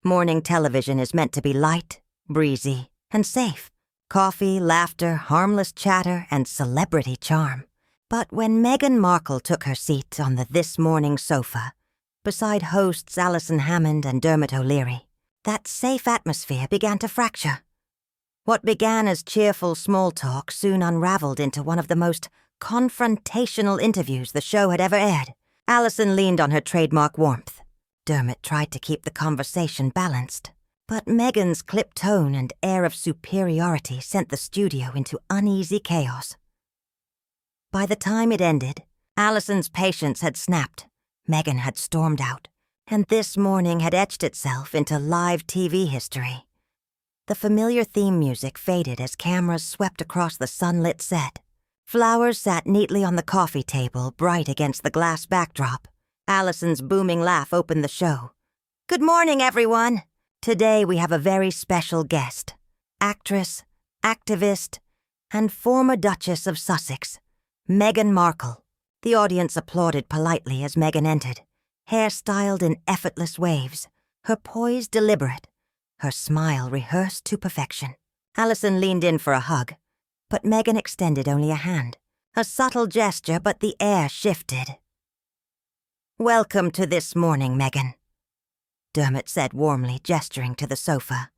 Morning television is meant to be light, breezy, and safe. Coffee, laughter, harmless chatter, and celebrity charm. But when Meghan Markle took her seat on the This Morning sofa, beside hosts Alison Hammond and Dermot O'Leary, that safe atmosphere began to fracture. What began as cheerful small talk soon unraveled into one of the most confrontational interviews the show had ever aired. Allison leaned on her trademark warmth. Dermot tried to keep the conversation balanced, but Meghan's clipped tone and air of superiority sent the studio into uneasy chaos. By the time it ended, Allison's patience had snapped, Meghan had stormed out, and This Morning had etched itself into live TV history. The familiar theme music faded as cameras swept across the sunlit set. Flowers sat neatly on the coffee table, bright against the glass backdrop. Allison's booming laugh opened the show. "Good morning, everyone. Today we have a very special guest. Actress, activist, and former Duchess of Sussex, Meghan Markle." The audience applauded politely as Meghan entered, hairstyled in effortless waves, her poise deliberate, her smile rehearsed to perfection. Allison leaned in for a hug, but Meghan extended only a hand. A subtle gesture, but the air shifted. "Welcome to This Morning, Meghan," Dermot said warmly, gesturing to the sofa.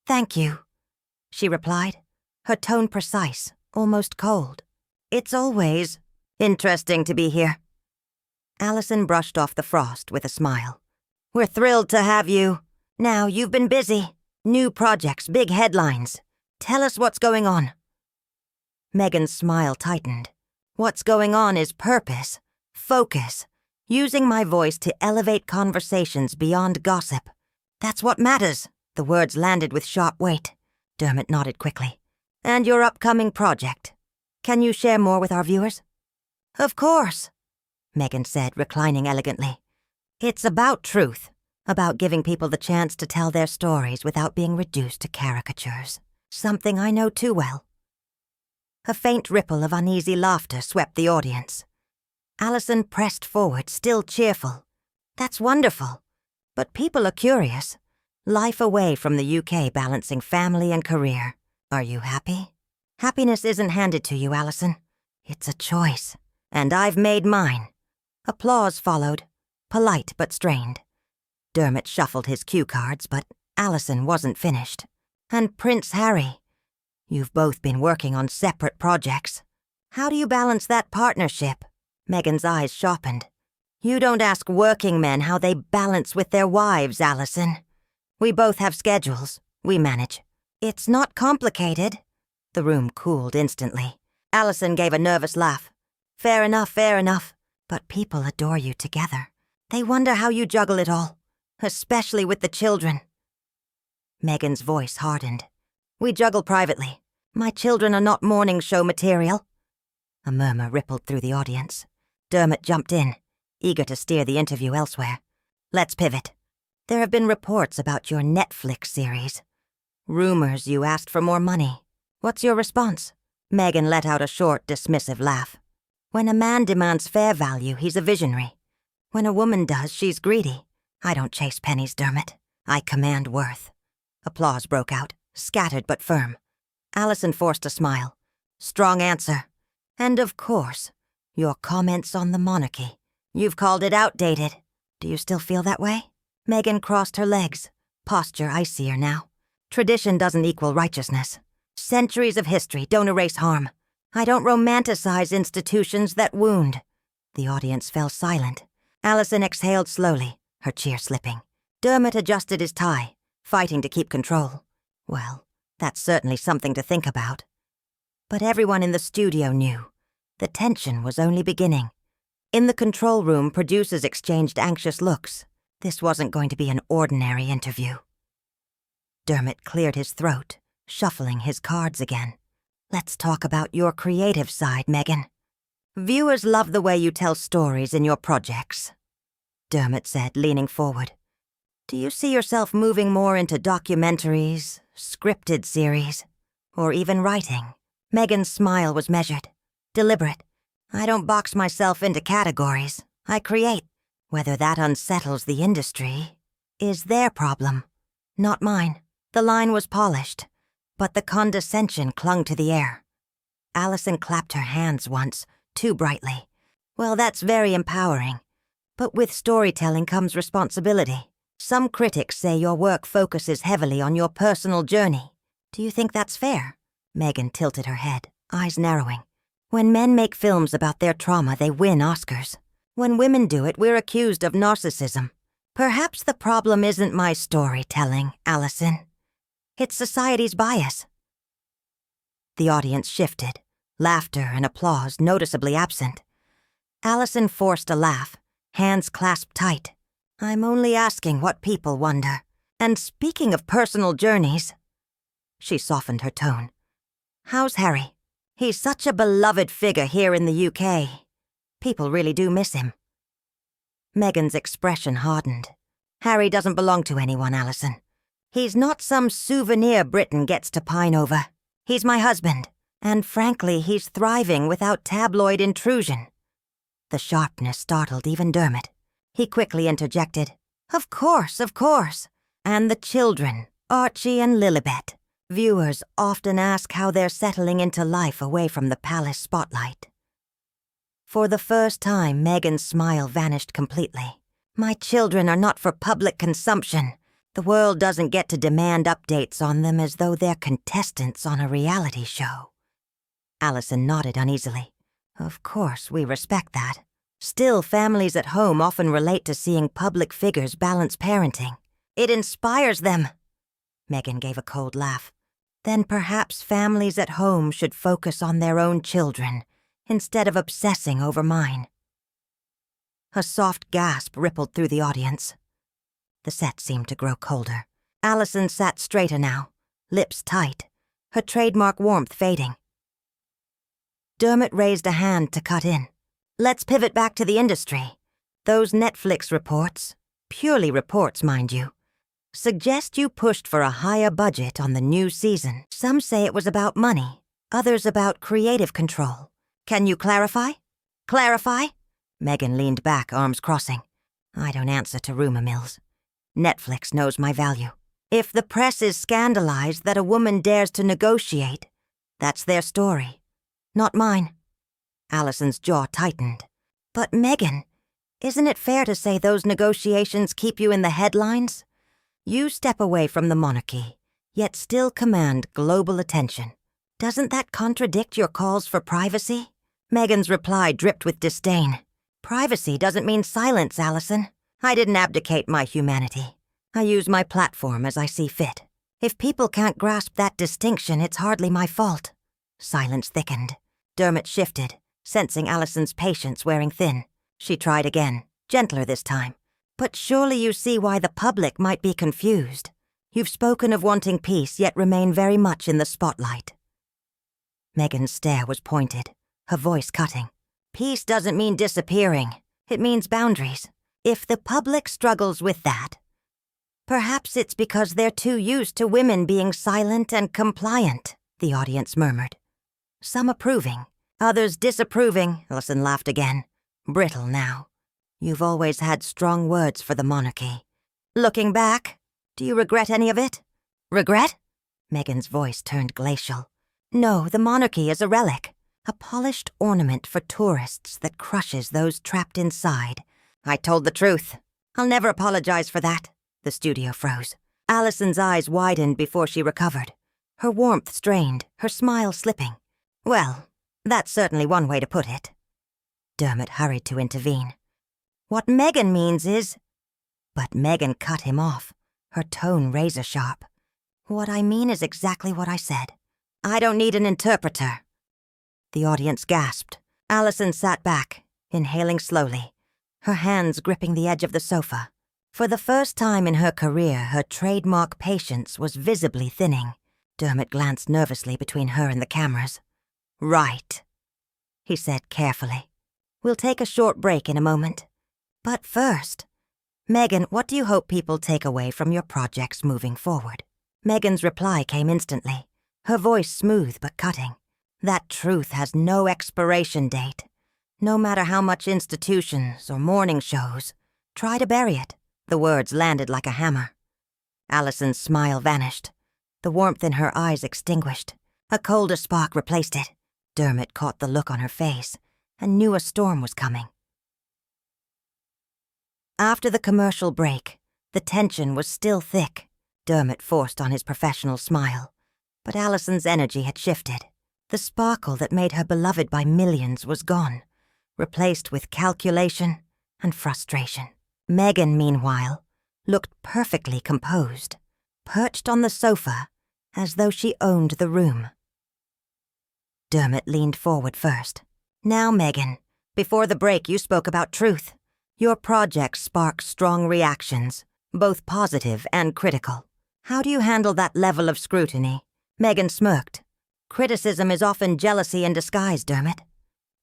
"Thank you," she replied, her tone precise, almost cold. "It's always interesting to be here." Allison brushed off the frost with a smile. "We're thrilled to have you. Now, you've been busy. New projects, big headlines. Tell us what's going on." Meghan's smile tightened. "What's going on is purpose, focus, using my voice to elevate conversations beyond gossip. That's what matters." The words landed with sharp weight. Dermot nodded quickly. "And your upcoming project. Can you share more with our viewers?" "Of course," Meghan said, reclining elegantly. "It's about truth, about giving people the chance to tell their stories without being reduced to caricatures. Something I know too well." A faint ripple of uneasy laughter swept the audience. Allison pressed forward, still cheerful. "That's wonderful. But people are curious. Life away from the UK, balancing family and career. Are you happy?" "Happiness isn't handed to you, Allison. It's a choice. And I've made mine." Applause followed, polite but strained. Dermot shuffled his cue cards, but Allison wasn't finished. "And Prince Harry. You've both been working on separate projects. How do you balance that partnership?" Meghan's eyes sharpened. "You don't ask working men how they balance with their wives, Allison. We both have schedules. We manage." "It's not complicated." The room cooled instantly. Allison gave a nervous laugh. Fair enough. But people adore you together. They wonder how you juggle it all, especially with the children." Meghan's voice hardened. "We juggle privately. My children are not morning show material." A murmur rippled through the audience. Dermot jumped in, eager to steer the interview elsewhere. "Let's pivot. There have been reports about your Netflix series. Rumors you asked for more money. What's your response?" Meghan let out a short, dismissive laugh. "When a man demands fair value, he's a visionary. When a woman does, she's greedy. I don't chase pennies, Dermot. I command worth." Applause broke out, scattered but firm. Allison forced a smile. "Strong answer. And of course, your comments on the monarchy. You've called it outdated. Do you still feel that way?" Meghan crossed her legs, posture icier now. "Tradition doesn't equal righteousness. Centuries of history don't erase harm. I don't romanticize institutions that wound." The audience fell silent. Allison exhaled slowly, her cheer slipping. Dermot adjusted his tie, fighting to keep control. Well, that's certainly something to think about. But everyone in the studio knew. The tension was only beginning. In the control room, producers exchanged anxious looks. This wasn't going to be an ordinary interview. Dermot cleared his throat, shuffling his cards again. "Let's talk about your creative side, Meghan. Viewers love the way you tell stories in your projects," Dermot said, leaning forward. "Do you see yourself moving more into documentaries, scripted series, or even writing?" Meghan's smile was measured, deliberate. "I don't box myself into categories. I create. Whether that unsettles the industry is their problem." Not mine. The line was polished, but the condescension clung to the air. Allison clapped her hands once, too brightly. Well, that's very empowering. But with storytelling comes responsibility. Some critics say your work focuses heavily on your personal journey. Do you think that's fair? Meghan tilted her head, eyes narrowing. When men make films about their trauma, they win Oscars. When women do it, we're accused of narcissism. Perhaps the problem isn't my storytelling, Allison. It's society's bias. The audience shifted, laughter and applause noticeably absent. Allison forced a laugh, hands clasped tight. I'm only asking what people wonder. And speaking of personal journeys... She softened her tone. How's Harry? He's such a beloved figure here in the UK. People really do miss him. Meghan's expression hardened. Harry doesn't belong to anyone, Allison. He's not some souvenir Britain gets to pine over. He's my husband, and frankly, he's thriving without tabloid intrusion. The sharpness startled even Dermot. He quickly interjected, Of course. And the children, Archie and Lilibet. Viewers often ask how they're settling into life away from the palace spotlight. For the first time, Meghan's smile vanished completely. My children are not for public consumption. The world doesn't get to demand updates on them as though they're contestants on a reality show. Allison nodded uneasily. Of course, we respect that. Still, families at home often relate to seeing public figures balance parenting. It inspires them. Meghan gave a cold laugh. Then perhaps families at home should focus on their own children, instead of obsessing over mine. A soft gasp rippled through the audience. The set seemed to grow colder. Allison sat straighter now, lips tight, her trademark warmth fading. Dermot raised a hand to cut in. Let's pivot back to the industry. Those Netflix reports, purely reports, mind you, suggest you pushed for a higher budget on the new season. Some say it was about money, others about creative control. Can you clarify? Clarify? Meghan leaned back, arms crossing. I don't answer to rumor mills. Netflix knows my value. If the press is scandalized that a woman dares to negotiate, that's their story, not mine. Allison's jaw tightened. But Meghan, isn't it fair to say those negotiations keep you in the headlines? You step away from the monarchy, yet still command global attention. Doesn't that contradict your calls for privacy? Meghan's reply dripped with disdain. Privacy doesn't mean silence, Allison. I didn't abdicate my humanity. I use my platform as I see fit. If people can't grasp that distinction, it's hardly my fault. Silence thickened. Dermot shifted, sensing Allison's patience wearing thin. She tried again, gentler this time. But surely you see why the public might be confused. You've spoken of wanting peace, yet remain very much in the spotlight. Meghan's stare was pointed, her voice cutting. Peace doesn't mean disappearing. It means boundaries. If the public struggles with that, perhaps it's because they're too used to women being silent and compliant, the audience murmured. Some approving, others disapproving, Allison laughed again. Brittle now. You've always had strong words for the monarchy. Looking back, do you regret any of it? Regret? Meghan's voice turned glacial. No, the monarchy is a relic, a polished ornament for tourists that crushes those trapped inside. I told the truth. I'll never apologize for that. The studio froze. Allison's eyes widened before she recovered. Her warmth strained, her smile slipping. Well, that's certainly one way to put it. Dermot hurried to intervene. What Meghan means is... But Meghan cut him off, her tone razor-sharp. What I mean is exactly what I said. I don't need an interpreter. The audience gasped. Allison sat back, inhaling slowly, her hands gripping the edge of the sofa. For the first time in her career, her trademark patience was visibly thinning. Dermot glanced nervously between her and the cameras. Right, he said carefully. We'll take a short break in a moment. But first, Meghan, what do you hope people take away from your projects moving forward? Meghan's reply came instantly, her voice smooth but cutting. That truth has no expiration date. No matter how much institutions or morning shows try to bury it. The words landed like a hammer. Allison's smile vanished. The warmth in her eyes extinguished. A colder spark replaced it. Dermot caught the look on her face and knew a storm was coming. After the commercial break, the tension was still thick. Dermot forced on his professional smile. But Allison's energy had shifted. The sparkle that made her beloved by millions was gone, replaced with calculation and frustration. Meghan, meanwhile, looked perfectly composed, perched on the sofa as though she owned the room. Dermot leaned forward first. Now, Meghan, before the break you spoke about truth. Your project sparks strong reactions, both positive and critical. How do you handle that level of scrutiny? Meghan smirked. Criticism is often jealousy in disguise, Dermot.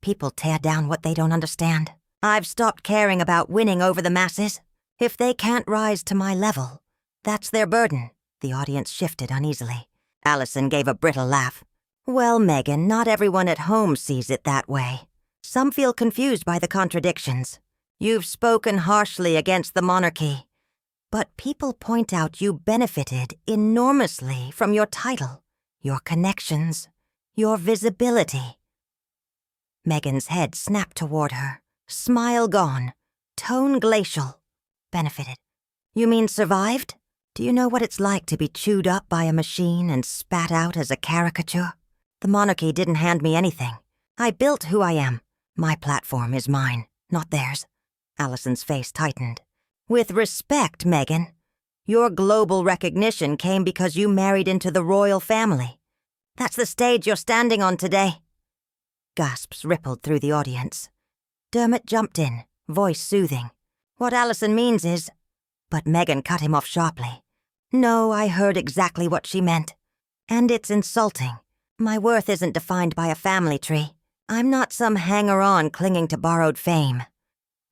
People tear down what they don't understand. I've stopped caring about winning over the masses. If they can't rise to my level, that's their burden. The audience shifted uneasily. Allison gave a brittle laugh. Well, Meghan, not everyone at home sees it that way. Some feel confused by the contradictions. You've spoken harshly against the monarchy, but people point out you benefited enormously from your title, your connections, your visibility. Meghan's head snapped toward her, smile gone, tone glacial. Benefited. You mean survived? Do you know what it's like to be chewed up by a machine and spat out as a caricature? The monarchy didn't hand me anything. I built who I am. My platform is mine, not theirs. Allison's face tightened. With respect, Meghan, your global recognition came because you married into the royal family. That's the stage you're standing on today. Gasps rippled through the audience. Dermot jumped in, voice soothing. What Allison means is... But Meghan cut him off sharply. No, I heard exactly what she meant. And it's insulting. My worth isn't defined by a family tree. I'm not some hanger-on clinging to borrowed fame.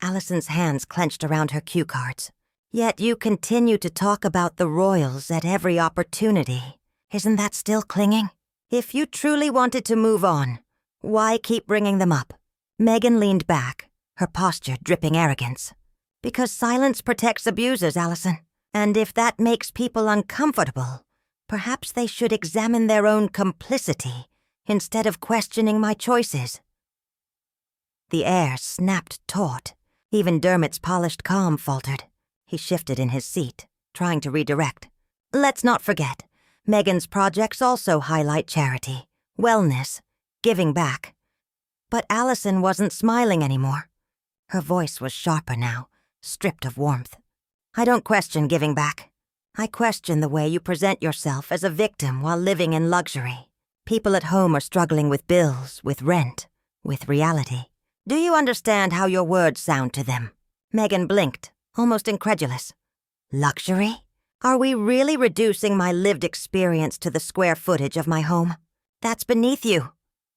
Allison's hands clenched around her cue cards. Yet you continue to talk about the royals at every opportunity. Isn't that still clinging? If you truly wanted to move on, why keep bringing them up? Meghan leaned back, her posture dripping arrogance. Because silence protects abusers, Allison. And if that makes people uncomfortable, perhaps they should examine their own complicity instead of questioning my choices. The air snapped taut. Even Dermot's polished calm faltered. He shifted in his seat, trying to redirect. Let's not forget, Meghan's projects also highlight charity, wellness, giving back. But Allison wasn't smiling anymore. Her voice was sharper now, stripped of warmth. I don't question giving back. I question the way you present yourself as a victim while living in luxury. People at home are struggling with bills, with rent, with reality. Do you understand how your words sound to them? Meghan blinked, almost incredulous. Luxury? Are we really reducing my lived experience to the square footage of my home? That's beneath you.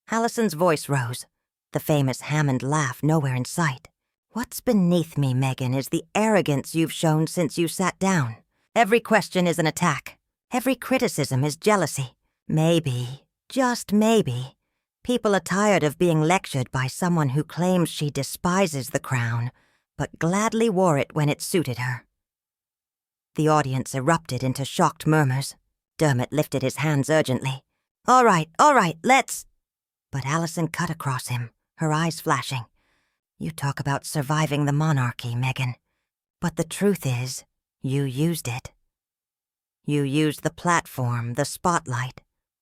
Allison's voice rose, the famous Hammond laugh nowhere in sight. What's beneath me, Meghan, is the arrogance you've shown since you sat down. Every question is an attack. Every criticism is jealousy. Maybe, just maybe, people are tired of being lectured by someone who claims she despises the crown, but gladly wore it when it suited her. The audience erupted into shocked murmurs. Dermot lifted his hands urgently. All right, let's... But Allison cut across him, her eyes flashing. You talk about surviving the monarchy, Meghan. But the truth is, you used it. You used the platform, the spotlight,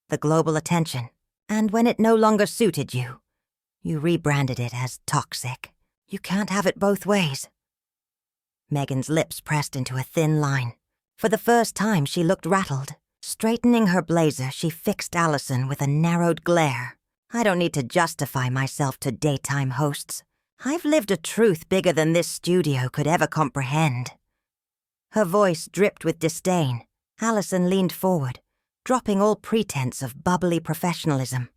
the global attention. And when it no longer suited you, you rebranded it as toxic. You can't have it both ways. Meghan's lips pressed into a thin line. For the first time, she looked rattled. Straightening her blazer, she fixed Allison with a narrowed glare. I don't need to justify myself to daytime hosts. I've lived a truth bigger than this studio could ever comprehend. Her voice dripped with disdain. Allison leaned forward, dropping all pretense of bubbly professionalism.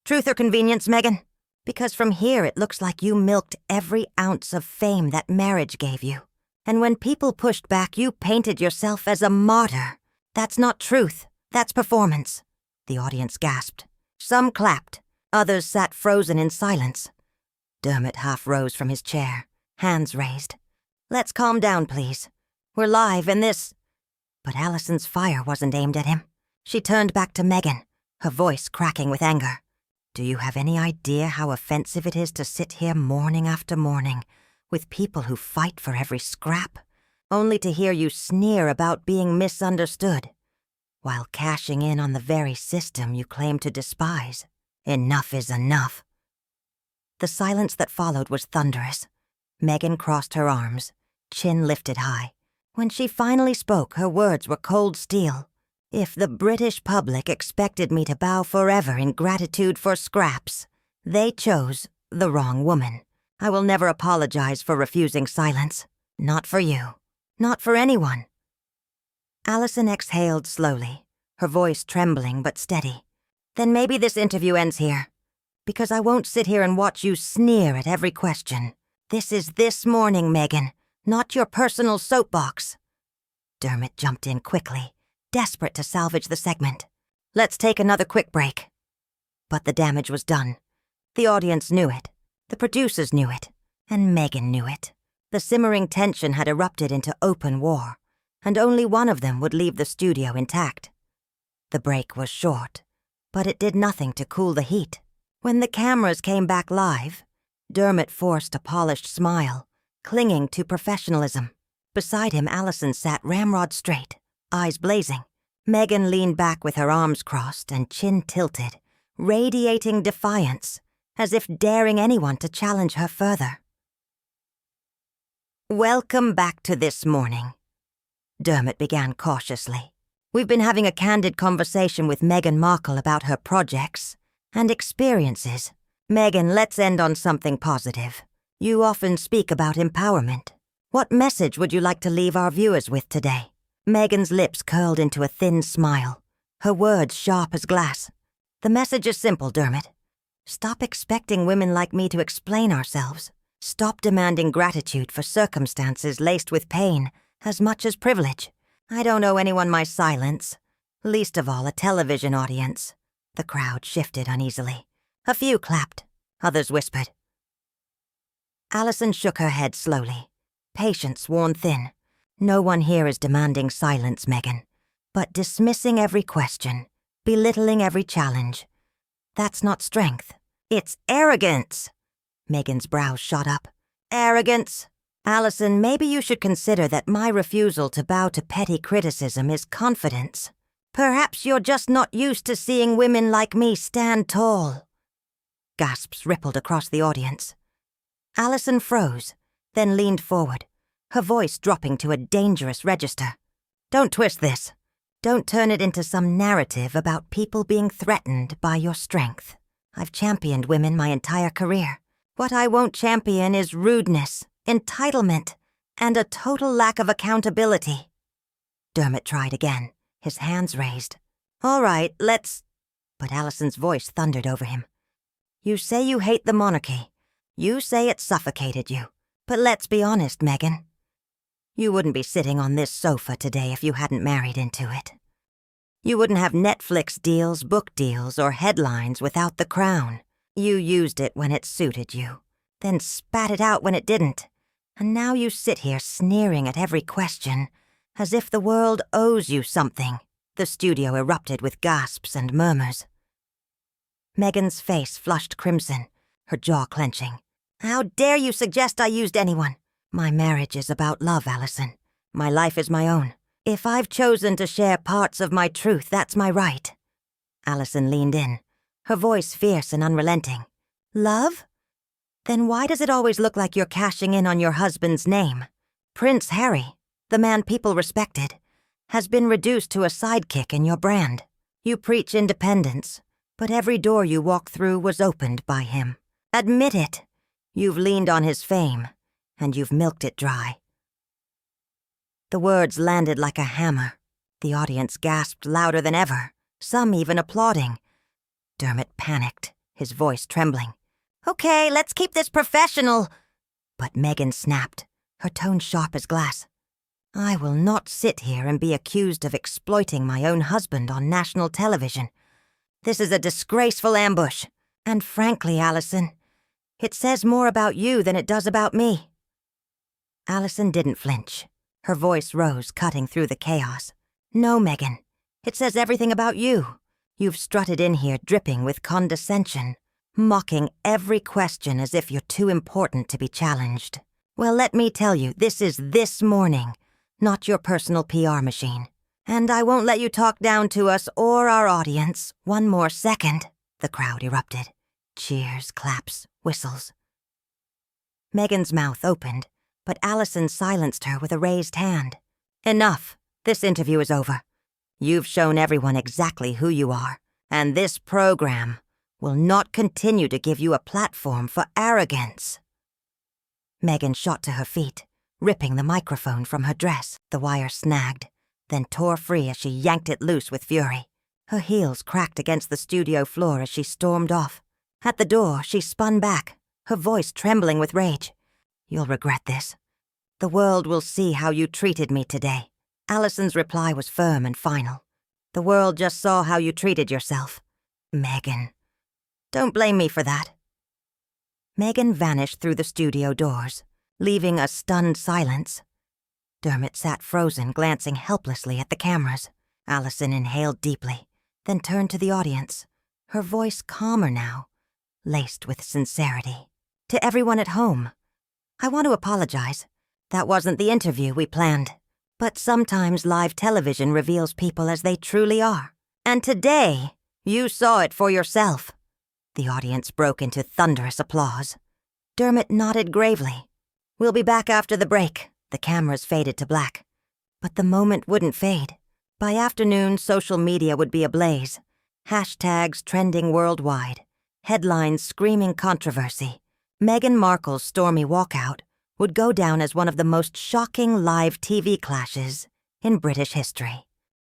Truth or convenience, Meghan? Because from here it looks like you milked every ounce of fame that marriage gave you. And when people pushed back, you painted yourself as a martyr. That's not truth. That's performance. The audience gasped. Some clapped. Others sat frozen in silence. Dermot half rose from his chair, hands raised. Let's calm down, please. We're live in this... But Alison's fire wasn't aimed at him. She turned back to Meghan, her voice cracking with anger. Do you have any idea how offensive it is to sit here morning after morning with people who fight for every scrap, only to hear you sneer about being misunderstood, while cashing in on the very system you claim to despise? Enough is enough. The silence that followed was thunderous. Meghan crossed her arms, chin lifted high. When she finally spoke, her words were cold steel. If the British public expected me to bow forever in gratitude for scraps, they chose the wrong woman. I will never apologize for refusing silence. Not for you. Not for anyone. Allison exhaled slowly, her voice trembling but steady. Then maybe this interview ends here, because I won't sit here and watch you sneer at every question. This is This Morning, Meghan, not your personal soapbox. Dermot jumped in quickly, desperate to salvage the segment. Let's take another quick break. But the damage was done. The audience knew it. The producers knew it. And Meghan knew it. The simmering tension had erupted into open war, and only one of them would leave the studio intact. The break was short, but it did nothing to cool the heat. When the cameras came back live, Dermot forced a polished smile, clinging to professionalism. Beside him, Allison sat ramrod straight, eyes blazing. Meghan leaned back with her arms crossed and chin tilted, radiating defiance, as if daring anyone to challenge her further. Welcome back to This Morning, Dermot began cautiously. We've been having a candid conversation with Meghan Markle about her projects and experiences. Meghan, let's end on something positive. You often speak about empowerment. What message would you like to leave our viewers with today? Meghan's lips curled into a thin smile, her words sharp as glass. The message is simple, Dermot. Stop expecting women like me to explain ourselves. Stop demanding gratitude for circumstances laced with pain as much as privilege. I don't owe anyone my silence, least of all a television audience. The crowd shifted uneasily. A few clapped, others whispered. Allison shook her head slowly, patience worn thin. No one here is demanding silence, Meghan, but dismissing every question, belittling every challenge. That's not strength. It's arrogance. Meghan's brows shot up. Arrogance? Allison, maybe you should consider that my refusal to bow to petty criticism is confidence. Perhaps you're just not used to seeing women like me stand tall. Gasps rippled across the audience. Allison froze, then leaned forward, her voice dropping to a dangerous register. Don't twist this. Don't turn it into some narrative about people being threatened by your strength. I've championed women my entire career. What I won't champion is rudeness, entitlement, and a total lack of accountability. Dermot tried again, his hands raised. All right, let's... But Allison's voice thundered over him. You say you hate the monarchy. You say it suffocated you. But let's be honest, Meghan. You wouldn't be sitting on this sofa today if you hadn't married into it. You wouldn't have Netflix deals, book deals, or headlines without the crown. You used it when it suited you, then spat it out when it didn't. And now you sit here sneering at every question, as if the world owes you something. The studio erupted with gasps and murmurs. Meghan's face flushed crimson, her jaw clenching. How dare you suggest I used anyone? My marriage is about love, Allison. My life is my own. If I've chosen to share parts of my truth, that's my right. Allison leaned in, her voice fierce and unrelenting. Love? Then why does it always look like you're cashing in on your husband's name? Prince Harry, the man people respected, has been reduced to a sidekick in your brand. You preach independence, but every door you walk through was opened by him. Admit it. You've leaned on his fame, and you've milked it dry. The words landed like a hammer. The audience gasped louder than ever, some even applauding. Dermot panicked, his voice trembling. Okay, let's keep this professional. But Meghan snapped, her tone sharp as glass. I will not sit here and be accused of exploiting my own husband on national television. This is a disgraceful ambush. And frankly, Allison, it says more about you than it does about me. Allison didn't flinch. Her voice rose, cutting through the chaos. No, Meghan. It says everything about you. You've strutted in here dripping with condescension, mocking every question as if you're too important to be challenged. Well, let me tell you, this is This Morning, not your personal PR machine. And I won't let you talk down to us or our audience one more second, the crowd erupted. Cheers, claps, whistles. Meghan's mouth opened, but Allison silenced her with a raised hand. Enough. This interview is over. You've shown everyone exactly who you are, and this program will not continue to give you a platform for arrogance. Meghan shot to her feet, ripping the microphone from her dress. The wire snagged, then tore free as she yanked it loose with fury. Her heels cracked against the studio floor as she stormed off. At the door, she spun back, her voice trembling with rage. You'll regret this. The world will see how you treated me today. Allison's reply was firm and final. The world just saw how you treated yourself. Meghan. Don't blame me for that. Meghan vanished through the studio doors, leaving a stunned silence. Dermot sat frozen, glancing helplessly at the cameras. Allison inhaled deeply, then turned to the audience, her voice calmer now, laced with sincerity. To everyone at home, I want to apologize. That wasn't the interview we planned. But sometimes live television reveals people as they truly are. And today, you saw it for yourself. The audience broke into thunderous applause. Dermot nodded gravely. We'll be back after the break. The cameras faded to black. But the moment wouldn't fade. By afternoon, social media would be ablaze. Hashtags trending worldwide. Headlines screaming controversy. Meghan Markle's stormy walkout would go down as one of the most shocking live TV clashes in British history.